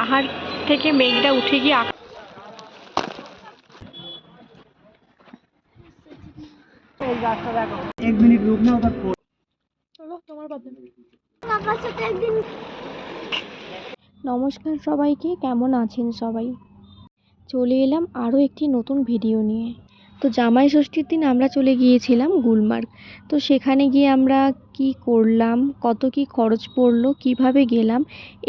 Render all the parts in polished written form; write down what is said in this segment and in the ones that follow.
পাহাড় থেকে মেঘটা উঠে গিয়ে एक मिनट रुकना उधर নমস্কার সবাইকে, কেমন আছেন সবাই? চলে এলাম আরও একটি নতুন ভিডিও নিয়ে। তো জামাই ষষ্ঠীর দিন আমরা চলে গিয়েছিলাম গুলমার্গ। তো সেখানে গিয়ে আমরা কি করলাম, কত কি খরচ পড়লো, কিভাবে গেলাম,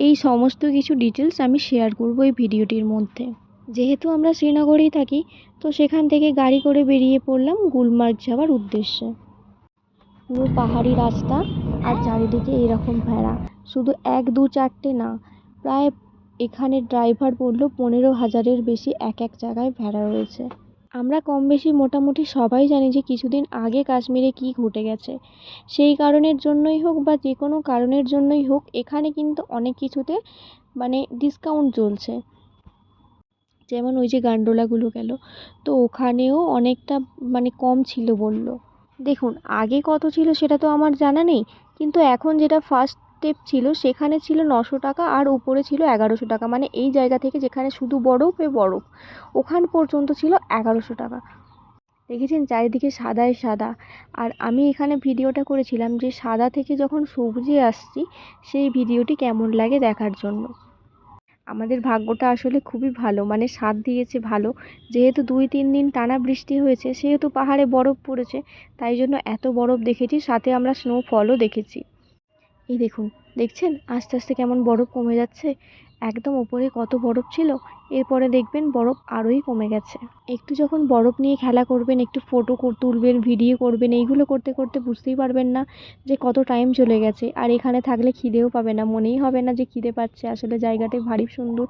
এই সমস্ত কিছু ডিটেলস আমি শেয়ার করব এই ভিডিওটির মধ্যে। যেহেতু আমরা শ্রীনগরেই থাকি, তো সেখান থেকে গাড়ি করে বেরিয়ে পড়লাম গুলমার্গ যাওয়ার উদ্দেশ্যে। পুরো পাহাড়ি রাস্তা আর চারিদিকে এরকম ভেড়া, শুধু 1, 2, 4টে না, প্রায় এখানে ড্রাইভার বললো 15,000-এর বেশি এক জায়গায় ভেড়া রয়েছে। আমরা কম বেশি মোটামুটি সবাই জানি যে কিছুদিন আগে কাশ্মীরে কি ঘটে গেছে। সেই কারণের জন্যই হোক বা যে কোনো কারণের জন্যই হোক, এখানে কিন্তু অনেক কিছুতে ডিসকাউন্ট চলছে। যেমন ওই যে গান্ডোলাগুলো গেল, তো ওখানেও অনেকটা কম ছিল বলল। দেখুন, আগে কত ছিল সেটা তো আমার জানা নেই, কিন্তু এখন যেটা ফার্স্ট স্টেপ ছিল সেখানে ছিল 900 টাকা আর উপরে ছিল 1100 টাকা। এই জায়গা থেকে যেখানে শুধু বরফ ওখান পর্যন্ত ছিল 1100 টাকা। দেখেছেন চারিদিকে সাদায় সাদা। আর আমি এখানে ভিডিওটা করেছিলাম যে সাদা থেকে যখন সবুজে আসছি সেই ভিডিওটি কেমন লাগে দেখার জন্য। আমাদের ভাগ্যটা আসলে খুবই ভালো, সাথ দিয়েছে ভালো। যেহেতু 2-3 দিন টানা বৃষ্টি হয়েছে, সেহেতু পাহাড়ে বরফ পড়েছে, তাই জন্য এত বরফ দেখেছি। সাথে আমরা স্নোফলও দেখেছি। এই দেখুন, দেখছেন আস্তে আস্তে কেমন বরফ কমে যাচ্ছে। একদম উপরে কত বরফ ছিল, এরপরে দেখবেন বরফ আরোই কমে গেছে। একটু যখন বরফ নিয়ে খেলা করবেন, একটু ফটো তুলবেন, ভিডিও করবেন, এইগুলো করতে করতে বুঝতেই পারবেন না যে কত টাইম চলে গেছে। আর এখানে থাকলে খিদেও পাবে না, মনেই হবে না যে খিদে পাচ্ছে। আসলে জায়গাটা ভারী সুন্দর,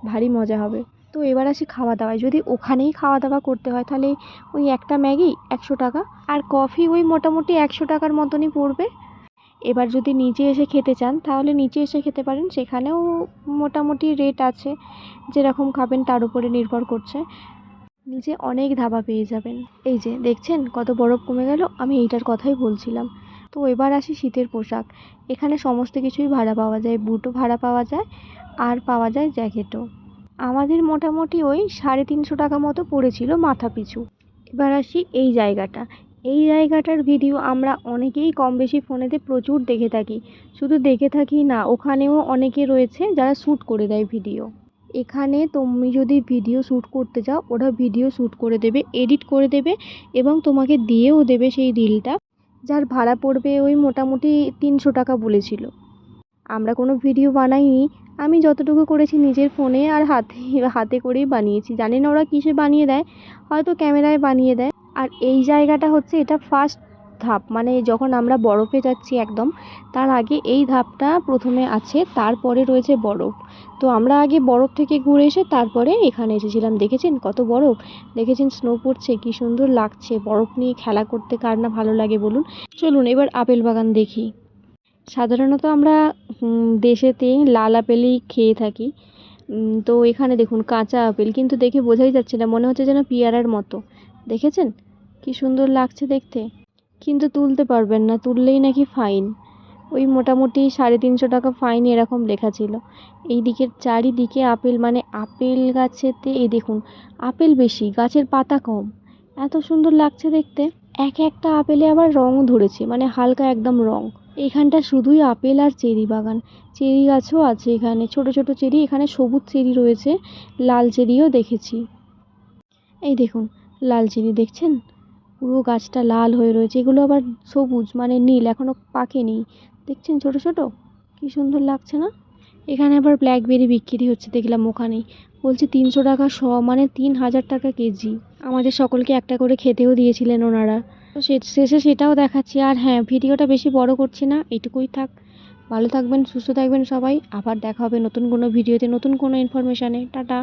ভারী মজা হবে। তো এবার আসি খাওয়া দাওয়ায়। যদি ওখানেই খাওয়া দাওয়া করতে হয় তাহলে ওই একটা ম্যাগি 100 টাকা, আর কফি ওই মোটামুটি 100 টাকার মতনই পড়বে। এবার যদি নিচে এসে খেতে চান তাহলে নিচে এসে খেতে পারেন, সেখানেও মোটামুটি রেট আছে, যেরকম খাবেন তার উপরে নির্ভর করছে। নিচে অনেক ধাবা পেয়ে যাবেন। এই যে দেখছেন কত বরফ কমে গেল, আমি এইটার কথাই বলছিলাম। তো এবার আসি শীতের পোশাক। এখানে সমস্ত কিছুই ভাড়া পাওয়া যায়, বুটও ভাড়া পাওয়া যায় আর পাওয়া যায় জ্যাকেটও। আমাদের মোটামুটি ওই 350 টাকা মতো পড়েছিল মাথা পিছু। এবার আসি এই জায়গাটার ভিডিও আমরা অনেকেই কম বেশি ফোনেতে প্রচুর দেখে থাকি। শুধু দেখে থাকি না, ওখানেও অনেকে রয়েছে যারা শ্যুট করে দেয় ভিডিও। এখানে তুমি যদি ভিডিও শ্যুট করতে চাও, ওরা ভিডিও শ্যুট করে দেবে, এডিট করে দেবে এবং তোমাকে দিয়েও দেবে সেই রিলটা, যার ভাড়া পড়বে ওই মোটামুটি 300 টাকা বলেছিল। আমরা কোনো ভিডিও বানাইনি, আমি যতটুকু করেছি নিজের ফোনে আর হাতে করেই বানিয়েছি। জানি না ওরা কিসে বানিয়ে দেয়, হয়তো ক্যামেরায় বানিয়ে দেয়। আর এই জায়গাটা হচ্ছে এটা ফার্স্ট ধাপ, যখন আমরা বরফে যাচ্ছি একদম তার আগে এই ধাপটা প্রথমে আছে, তারপরে রয়েছে বরফ। তো আমরা আগে বরফ থেকে ঘুরে এসে তারপরে এখানে এসেছিলাম। দেখেছেন কত বরফ, দেখেছেন স্নো পড়ছে, কি সুন্দর লাগছে। বরফ নিয়ে খেলা করতে কার না ভালো লাগে বলুন। চলুন এবার আপেল বাগান দেখি। সাধারণত আমরা দেশেতে লাল আপেলই খেয়ে থাকি। তো এখানে দেখুন কাঁচা আপেল, কিন্তু দেখে বোঝাই যাচ্ছে না, মনে হচ্ছে যেন পেয়ারার মতো। দেখেছেন কি সুন্দর লাগছে দেখতে, কিন্তু তুলতে পারবেন না, তুললেই নাকি ফাইন। ওই মোটামুটি 350 টাকা ফাইন এরকম লেখা ছিল। এই দিকের চারিদিকে আপেল, আপেল গাছেতে এই দেখুন আপেল বেশি, গাছের পাতা কম। এত সুন্দর লাগছে দেখতে। একটা আপেলে আবার রঙও ধরেছে, হালকা একদম রং। এইখানটা শুধুই আপেল আর চেরি বাগান। চেরি গাছও আছে এখানে, ছোট ছোট চেরি। এখানে সবুজ চেরি রয়েছে, লাল চেরিও দেখেছি। এই দেখুন লাল চেরি, দেখছেন পুরো গাছটা লাল হয়ে রয়েছে। এগুলো আবার সবুজ নীল, এখনও পাকেনি। দেখছেন ছোট ছোট, কি সুন্দর লাগছে না? এখানে আবার ব্ল্যাকবেরি বিক্রি হচ্ছে দেখলাম, ওখানেই বলছে 300 টাকা শ, 3000 টাকা কেজি। আমাদের সকলকে একটা করে খেতেও দিয়েছিলেন ওনারা। তো শেষে সেটাও দেখাচ্ছি। আর হ্যাঁ, ভিডিওটা বেশি বড় করছি না, এইটুকুই থাক। ভালো থাকবেন, সুস্থ থাকবেন সবাই। আবার দেখা হবে নতুন কোনো ভিডিওতে, নতুন কোনো ইনফরমেশানে। টাটা।